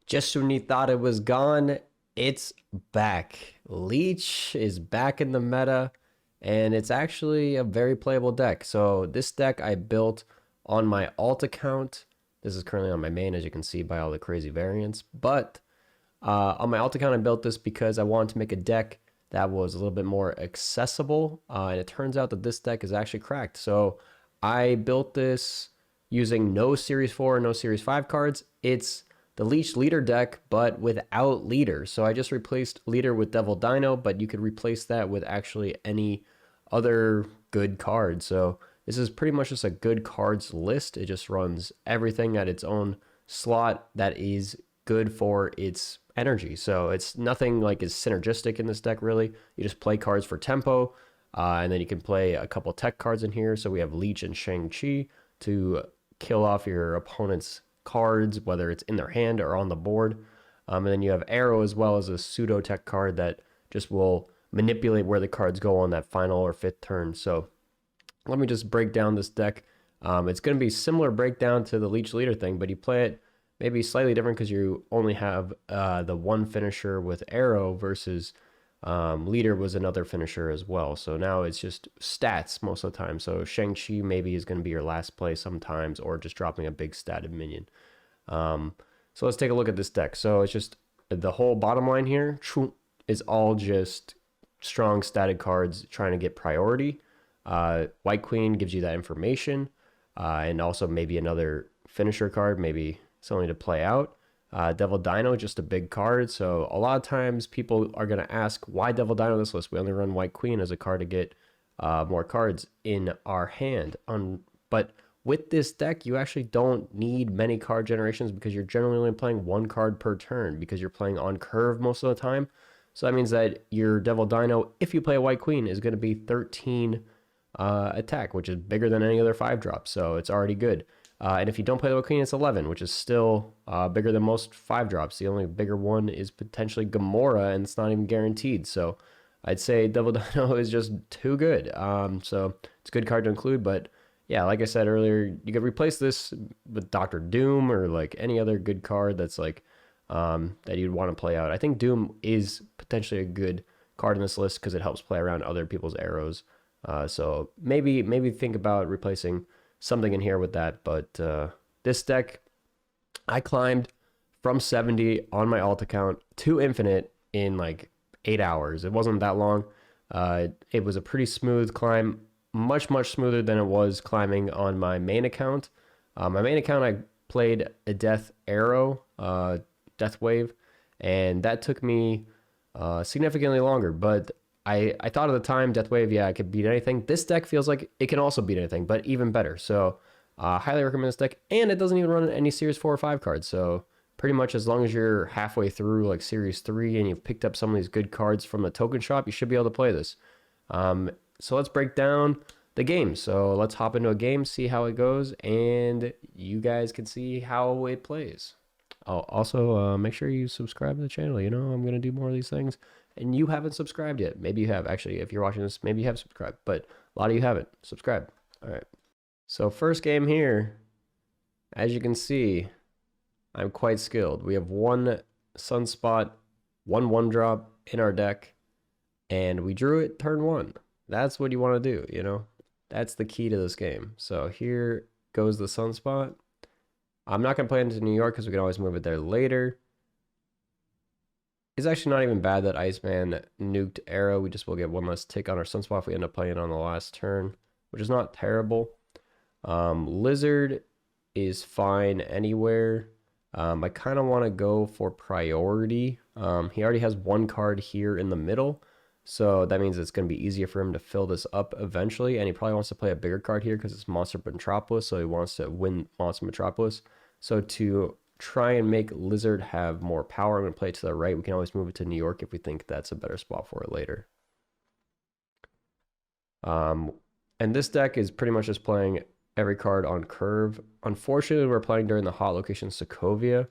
Just when you thought it was gone, it's back. Leech is back in the meta, and it's actually a very playable deck. So this deck I built on my alt account. This is currently on my main, as you can see by all the crazy variants. But on my alt account, I built this because I wanted to make a deck that was a little bit more accessible. And it turns out that this deck is actually cracked. So I built this using no Series 4, no Series 5 cards. It's the Leech leader deck, but without leader. So I just replaced leader with Devil Dino, but you could replace that with actually any other good card. So this is pretty much just a good cards list. It just runs everything at its own slot that is good for its energy. So it's nothing like is synergistic in this deck, really. You just play cards for tempo, and then you can play a couple tech cards in here. So we have Leech and Shang-Chi to kill off your opponent's cards, whether it's in their hand or on the board. And then you have Aero as well as a pseudo tech card that just will manipulate where the cards go on that final or fifth turn. So let me just break down this deck. It's going to be similar breakdown to the Leech leader thing, but you play it maybe slightly different because you only have the one finisher with Aero versus leader was another finisher as well. So now it's just stats most of the time. So Shang-Chi maybe is going to be your last play sometimes, or just dropping a big statted minion. So let's take a look at this deck. So it's just the whole bottom line here is all just strong static cards trying to get priority. White Queen gives you that information, and also maybe another finisher card, maybe something to play out. Devil Dino, just a big card. So a lot of times people are going to ask, why Devil Dino this list? We only run White Queen as a card to get more cards in our hand. But with this deck, you actually don't need many card generations because you're generally only playing one card per turn because you're playing on curve most of the time. So that means that your Devil Dino, if you play a White Queen, is going to be 13 attack, which is bigger than any other 5-drop. So it's already good. And if you don't play the White Queen, it's 11, which is still bigger than most 5-drops. The only bigger one is potentially Gamora, and it's not even guaranteed. So I'd say Devil Dino is just too good. So it's a good card to include. But yeah, like I said earlier, you could replace this with Doctor Doom or like any other good card that's like that you'd want to play out. I think Doom is potentially a good card in this list because it helps play around other people's arrows. So maybe think about replacing something in here with that. But this deck, I climbed from 70 on my alt account to infinite in like 8 hours. It wasn't that long. It was a pretty smooth climb, much smoother than it was climbing on my main account. My main account, I played a Death Aero, Death Wave, and that took me significantly longer. But I thought at the time, Death Wave, yeah, I could beat anything. This deck feels like it can also beat anything, but even better. So highly recommend this deck. And it doesn't even run any Series 4 or 5 cards. So pretty much as long as you're halfway through like Series 3 and you've picked up some of these good cards from the token shop, you should be able to play this. So let's break down the game. So let's hop into a game, see how it goes, and you guys can see how it plays. Also, make sure you subscribe to the channel. You know, I'm going to do more of these things. And you haven't subscribed yet. Maybe you have. Actually, if you're watching this, maybe you have subscribed. But a lot of you haven't. Subscribe. All right. So first game here, as you can see, I'm quite skilled. We have one Sunspot, one 1-drop in our deck, and we drew it turn 1. That's what you want to do, you know? That's the key to this game. So here goes the Sunspot. I'm not going to play into New York because we can always move it there later. It's actually not even bad that Iceman nuked Aero. We just will get one less tick on our Sunspot if we end up playing on the last turn, which is not terrible. Lizard is fine anywhere. I kind of want to go for priority. He already has one card here in the middle, so that means it's going to be easier for him to fill this up eventually, and he probably wants to play a bigger card here because it's Monster Metropolis, so he wants to win Monster Metropolis. So to try and make Lizard have more power, I'm going to play it to the right. We can always move it to New York if we think that's a better spot for it later. And this deck is pretty much just playing every card on curve. Unfortunately, we're playing during the hot location Sokovia,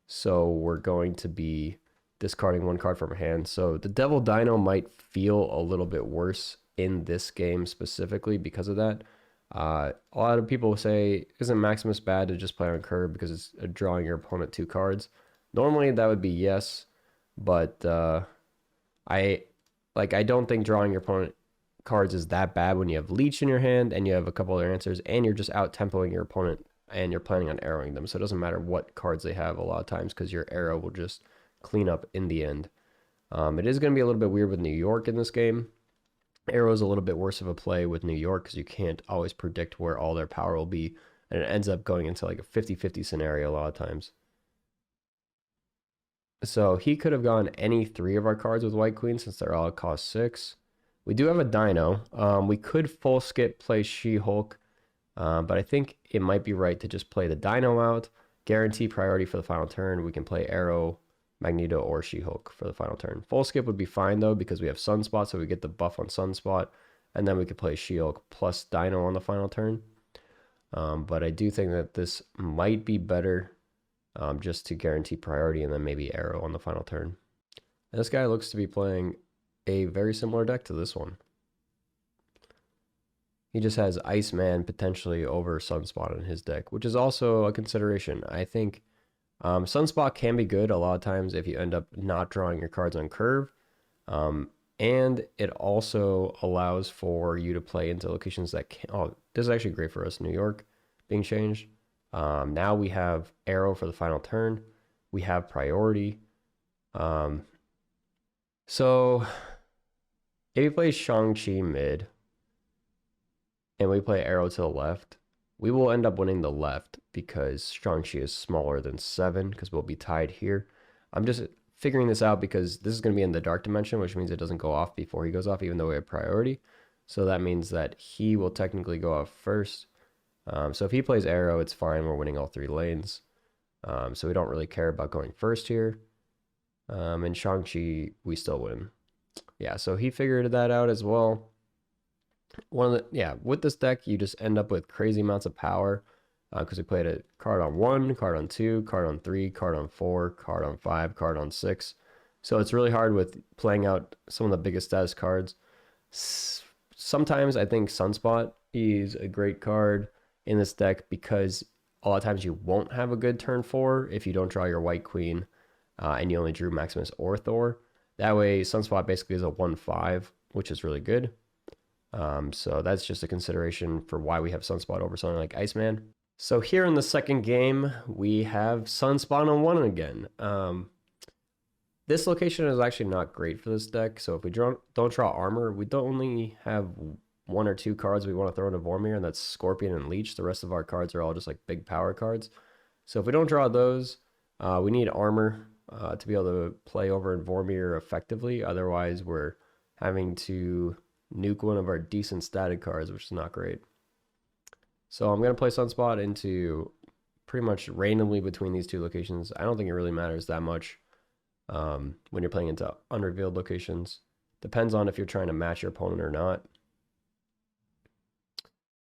so we're going to be discarding one card from our hand. So the Devil Dino might feel a little bit worse in this game specifically because of that. A lot of people say, isn't Maximus bad to just play on curve because it's drawing your opponent 2 cards? Normally that would be yes, but I I don't think drawing your opponent cards is that bad when you have Leech in your hand and you have a couple other answers and you're just out tempoing your opponent and you're planning on arrowing them. So it doesn't matter what cards they have a lot of times because your arrow will just clean up in the end. It is going to be a little bit weird with New York in this game. Aero is a little bit worse of a play with New York because you can't always predict where all their power will be. And it ends up going into like a 50-50 scenario a lot of times. So he could have gone any three of our cards with White Queen since they're all at cost 6. We do have a Dino. We could full skip play She-Hulk, but I think it might be right to just play the Dino out, guarantee priority for the final turn. We can play Aero, Magneto, or She-Hulk for the final turn. Full skip would be fine though because we have Sunspot, so we get the buff on Sunspot, and then we could play She-Hulk plus Dino on the final turn. But I do think that this might be better just to guarantee priority and then maybe Aero on the final turn. And this guy looks to be playing a very similar deck to this one. He just has Iceman potentially over Sunspot in his deck, which is also a consideration. I think Sunspot can be good a lot of times if you end up not drawing your cards on curve. And it also allows for you to play into locations that can... Oh, this is actually great for us. New York being changed. Now we have Aero for the final turn. We have priority. So if we play Shang-Chi mid and we play Aero to the left, we will end up winning the left because Shang-Chi is smaller than 7 because we'll be tied here. I'm just figuring this out because this is going to be in the dark dimension, which means it doesn't go off before he goes off, even though we have priority. So that means that he will technically go off first. So if he plays Aero, it's fine. We're winning all 3 lanes. So we don't really care about going first here. And Shang-Chi, we still win. Yeah, so he figured that out as well. With this deck, you just end up with crazy amounts of power because we played a card on 1, card on 2, card on 3, card on 4, card on 5, card on 6. So it's really hard with playing out some of the biggest status cards. Sometimes I think Sunspot is a great card in this deck because a lot of times you won't have a good turn 4 if you don't draw your White Queen and you only drew Maximus or Thor. That way, Sunspot basically is a 1/5, which is really good. So that's just a consideration for why we have Sunspot over something like Iceman. So here in the second game, we have Sunspot on 1 again. This location is actually not great for this deck. So if we don't draw armor, we don't only have 1 or 2 cards we want to throw into Vormir, and that's Scorpion and Leech. The rest of our cards are all just like big power cards. So if we don't draw those, we need armor to be able to play over in Vormir effectively. Otherwise, we're having to nuke one of our decent static cards, which is not great. So I'm going to play Sunspot into pretty much randomly between these 2 locations. I don't think it really matters that much when you're playing into unrevealed locations. Depends on if you're trying to match your opponent or not.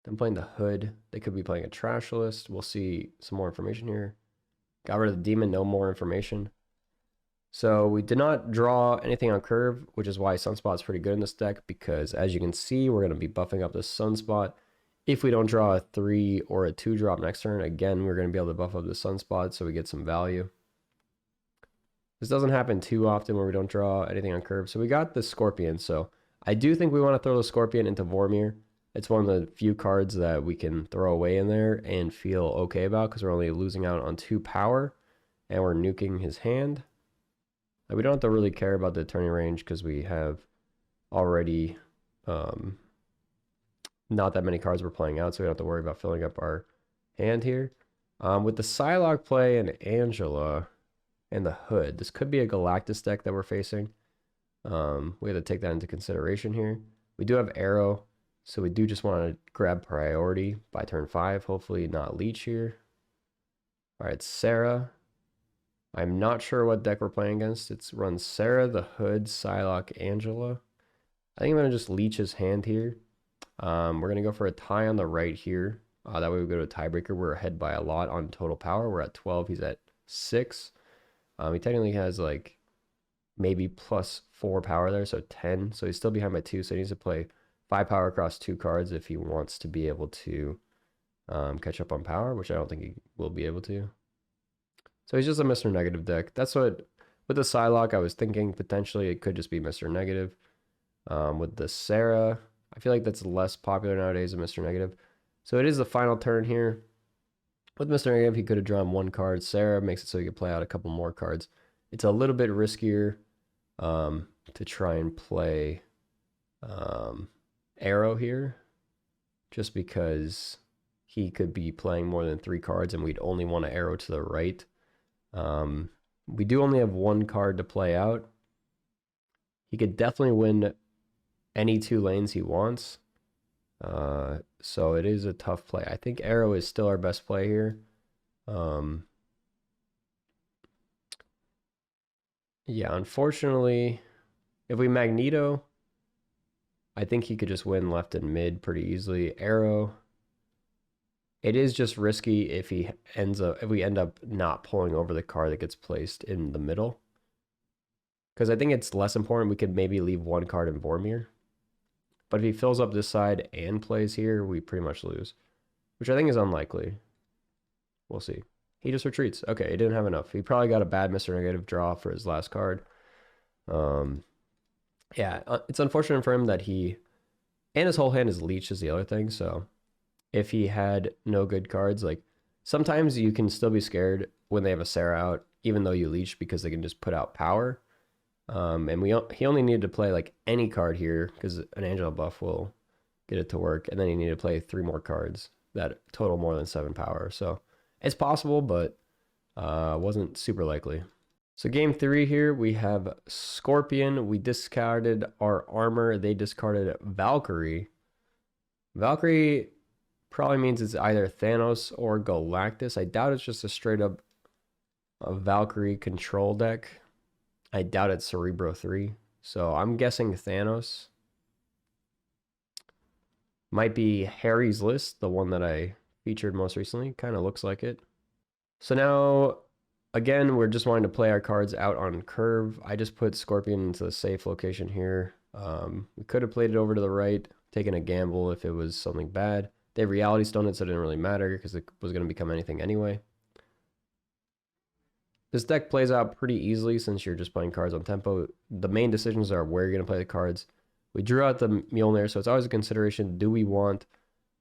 Then playing the Hood. They could be playing a trash list. We'll see some more information here. Got rid of the Demon, no more information. So we did not draw anything on curve, which is why Sunspot's pretty good in this deck, because as you can see, we're going to be buffing up this Sunspot. If we don't draw a 3 or a 2 drop next turn, again, we're going to be able to buff up the Sunspot so we get some value. This doesn't happen too often where we don't draw anything on curve. So we got the Scorpion. So I do think we want to throw the Scorpion into Vormir. It's one of the few cards that we can throw away in there and feel okay about because we're only losing out on 2 power and we're nuking his hand. We don't have to really care about the turning range because we have already not that many cards we're playing out, so we don't have to worry about filling up our hand here. With the Psylocke play and Angela and the Hood, this could be a Galactus deck that we're facing. We have to take that into consideration here. We do have Aero, so we do just want to grab priority by turn 5. Hopefully not Leech here. All right, Sarah. I'm not sure what deck we're playing against. It's runs Sarah, the Hood, Psylocke, Angela. I think I'm going to just Leech his hand here. We're going to go for a tie on the right here. That way we go to a tiebreaker. We're ahead by a lot on total power. We're at 12. He's at 6. He technically has like maybe plus 4 power there, so 10. So he's still behind by 2. So he needs to play 5 power across 2 cards if he wants to be able to catch up on power, which I don't think he will be able to. So he's just a Mr. Negative deck. That's what, with the Psylocke, I was thinking. Potentially, it could just be Mr. Negative. With the Psylocke, I was thinking potentially it could just be Mr. Negative. With the Sarah, I feel like that's less popular nowadays than Mr. Negative. So it is the final turn here. With Mr. Negative, he could have drawn one card. Sarah makes it so he could play out a couple more cards. It's a little bit riskier to try and play Aero here, just because he could be playing more than 3 cards and we'd only want to Aero to the right. We do only have 1 card to play out. He could definitely win any 2 lanes he wants. So it is a tough play. I think Aero is still our best play here. Yeah, unfortunately, if we Magneto, I think he could just win left and mid pretty easily. Aero, it is just risky if we end up not pulling over the card that gets placed in the middle. Because I think it's less important. We could maybe leave 1 card in Vormir. But if he fills up this side and plays here, we pretty much lose. Which I think is unlikely. We'll see. He just retreats. Okay, he didn't have enough. He probably got a bad Mr. Negative draw for his last card. Yeah, it's unfortunate for him that he... And his whole hand is Leech is the other thing, so... If he had no good cards, like... Sometimes you can still be scared when they have a Sarah out, even though you Leech, because they can just put out power. And he only needed to play like any card here because an Angela buff will get it to work, and then he needed to play 3 more cards that total more than 7 power. So it's possible, but wasn't super likely. So game 3 here, we have Scorpion. We discarded our armor. They discarded Valkyrie. Valkyrie probably means it's either Thanos or Galactus. I doubt it's just a straight up Valkyrie control deck. I doubt it's Cerebro 3. So I'm guessing Thanos. Might be Harry's List, the one that I featured most recently. Kind of looks like it. So now, again, we're just wanting to play our cards out on curve. I just put Scorpion into the safe location here. We could have played it over to the right, taken a gamble if it was something bad. They Reality Stone it, so it didn't really matter because it was going to become anything anyway. This deck plays out pretty easily since you're just playing cards on tempo. The main decisions are where you're going to play the cards. We drew out the Mjolnir, so it's always a consideration. Do we want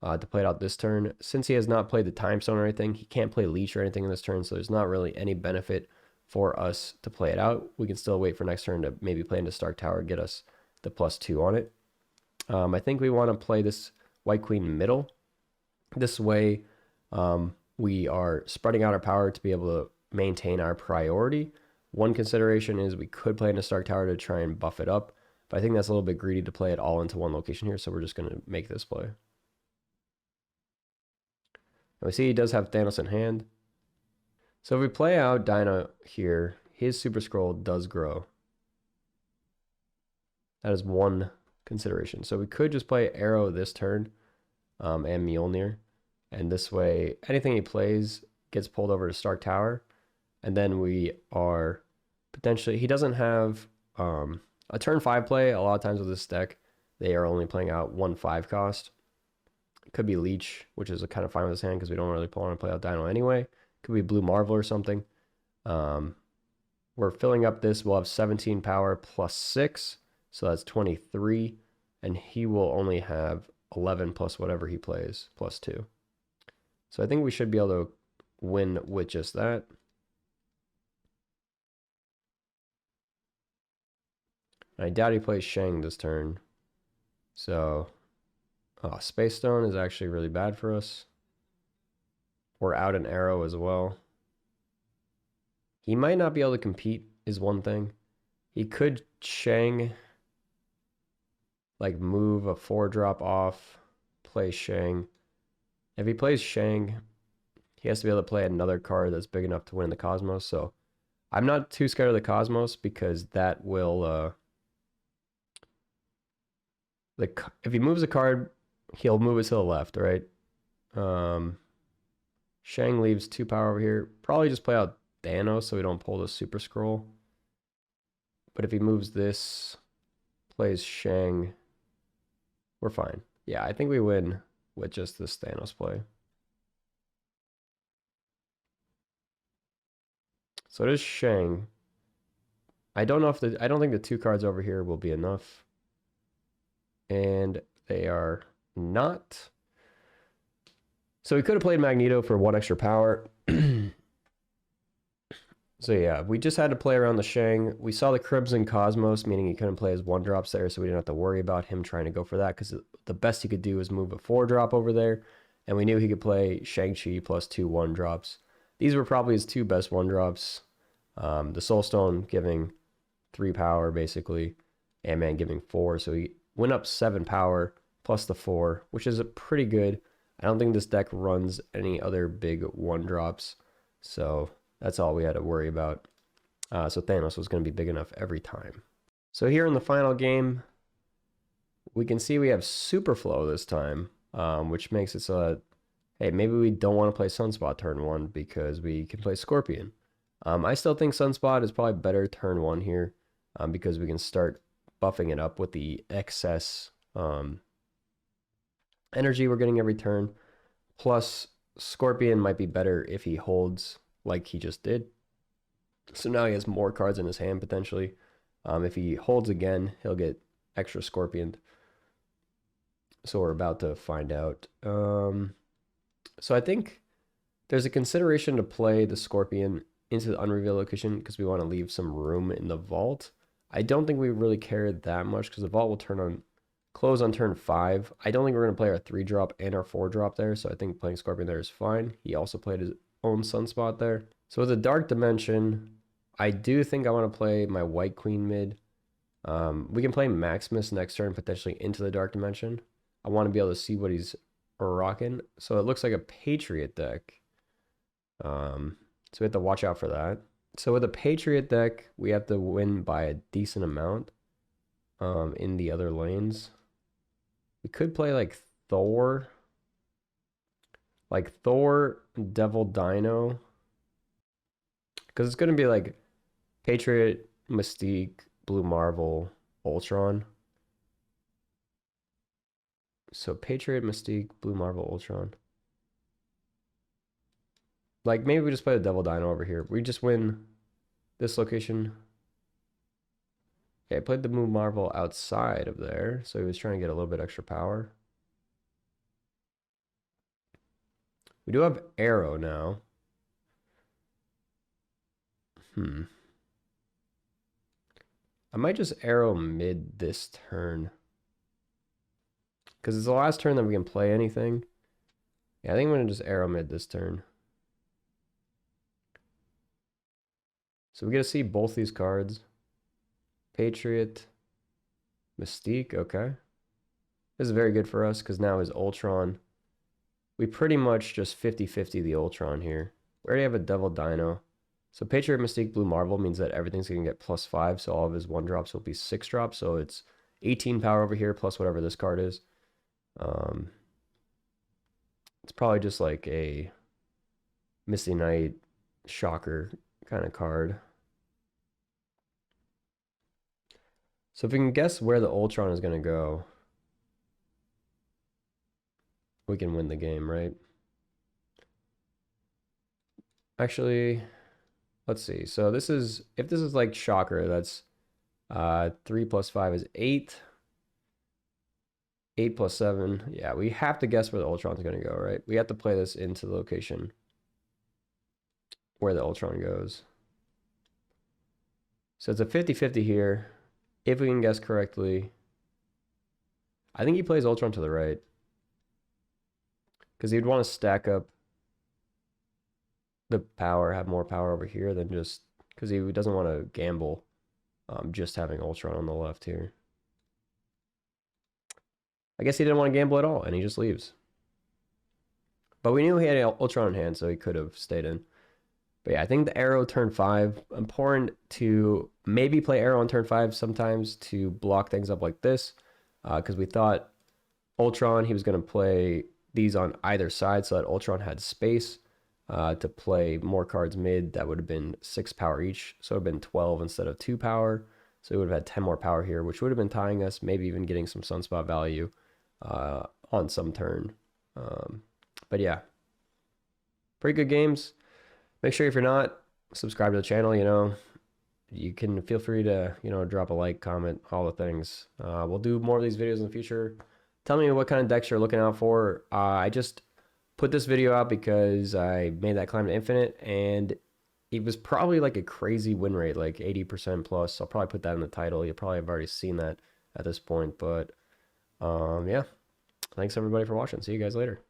to play it out this turn? Since he has not played the Time Stone or anything, he can't play Leech or anything in this turn, so there's not really any benefit for us to play it out. We can still wait for next turn to maybe play into Stark Tower, get us the +2 on it. I think we want to play this White Queen middle. This way, we are spreading out our power to be able to maintain our priority. One consideration is we could play into Stark Tower to try and buff it up, but I think that's a little bit greedy to play it all into one location here, so we're just going to make this play. And we see he does have Thanos in hand. So if we play out Dino here, his Super Scroll does grow. That is one consideration. So we could just play Aero this turn and Mjolnir, and this way anything he plays gets pulled over to Stark Tower. And then we are potentially, he doesn't have a turn 5 play. A lot of times with this deck, they are only playing out 1/5 cost. It could be Leech, which is kind of fine with his hand because we don't really want to play out Dino anyway. Could be Blue Marvel or something. We're filling up this. We'll have 17 power +6. So that's 23. And he will only have 11 plus whatever he plays, +2. So I think we should be able to win with just that. I doubt he plays Shang this turn. So, Space Stone is actually really bad for us. We're out an Aero as well. He might not be able to compete is one thing. He could Shang, like move a 4-drop off, play Shang. If he plays Shang, he has to be able to play another card that's big enough to win the Cosmos. So I'm not too scared of the Cosmos because that will... if he moves a card, he'll move it to the left, right? Shang leaves 2 power over here. Probably just play out Thanos so we don't pull the Super Scroll. But if he moves this, plays Shang, we're fine. Yeah, I think we win with just this Thanos play. So it is Shang. I don't know if I don't think the 2 cards over here will be enough. And they are not. So we could have played Magneto for 1 extra power. So yeah, we just had to play around the Shang. We saw the Crimson Cosmos, meaning he couldn't play his 1-drops there, so we didn't have to worry about him trying to go for that, because the best he could do was move a 4-drop over there, and we knew he could play Shang-Chi plus 2 1-drops. These were probably his 2 best 1-drops. The Soul Stone giving 3 power, basically. Ant-Man giving 4, so he went up 7 power plus the 4, which is pretty good. I don't think this deck runs any other big 1-drops, so that's all we had to worry about. So Thanos was going to be big enough every time. So here in the final game, we can see we have Super Flow this time, which makes it so that, hey, maybe we don't want to play Sunspot turn 1 because we can play Scorpion. I still think Sunspot is probably better turn 1 here, because we can start buffing it up with the excess energy we're getting every turn. Plus, Scorpion might be better if he holds like he just did. So now he has more cards in his hand potentially. If he holds again, he'll get extra Scorpioned. So we're about to find out. So I think there's a consideration to play the Scorpion into the unrevealed location because we want to leave some room in the vault. I don't think we really care that much because the vault will close on turn 5. I don't think we're going to play our 3-drop and our 4-drop there, so I think playing Scorpion there is fine. He also played his own Sunspot there. So with the Dark Dimension, I do think I want to play my White Queen mid. We can play Maximus next turn, potentially into the Dark Dimension. I want to be able to see what he's rocking. So it looks like a Patriot deck. So we have to watch out for that. So with a Patriot deck, we have to win by a decent amount in the other lanes. We could play like Thor. Like Thor, Devil Dino. Because it's going to be like Patriot, Mystique, Blue Marvel, Ultron. So Patriot, Mystique, Blue Marvel, Ultron. Like maybe we just play the Devil Dino over here. We just win this location. Yeah, I played the Blue Marvel outside of there. So he was trying to get a little bit extra power. We do have Aero now. I might just Aero mid this turn. Because it's the last turn that we can play anything. Yeah, I think I'm going to just Aero mid this turn. So we get to see both these cards. Patriot, Mystique, okay. This is very good for us because now is Ultron. We pretty much just 50-50 the Ultron here. We already have a Devil Dino. So Patriot, Mystique, Blue Marvel means that everything's going to get +5. So all of his 1-drops will be 6-drops. So it's 18 power over here plus whatever this card is. It's probably just like a Misty Knight Shocker kind of card. So if we can guess where the Ultron is going to go, we can win the game, right? Actually, let's see. So this is, if this is like Shocker, that's 3 + 5 is 8. 8 + 7. Yeah, we have to guess where the Ultron's going to go, right? We have to play this into the location where the Ultron goes. So it's a 50-50 here. If we can guess correctly, I think he plays Ultron to the right. Because he'd want to stack up the power, have more power over here than just... Because he doesn't want to gamble just having Ultron on the left here. I guess he didn't want to gamble at all, and he just leaves. But we knew he had Ultron in hand, so he could have stayed in. But yeah, I think the Aero turn 5, important to maybe play Aero on turn 5 sometimes to block things up like this. Because we thought Ultron, he was going to play these on either side so that Ultron had space to play more cards mid. That would have been 6 power each. So it would have been 12 instead of 2 power. So we would have had 10 more power here, which would have been tying us, maybe even getting some Sunspot value on some turn. But yeah, pretty good games. Make sure if you're not subscribe to the channel, you know. You can feel free to, you know, drop a like, comment, all the things. We'll do more of these videos in the future. Tell me what kind of decks you're looking out for. I just put this video out because I made that climb to infinite, and it was probably like a crazy win rate, like 80% plus. I'll probably put that in the title. You probably have already seen that at this point, but yeah. Thanks everybody for watching. See you guys later.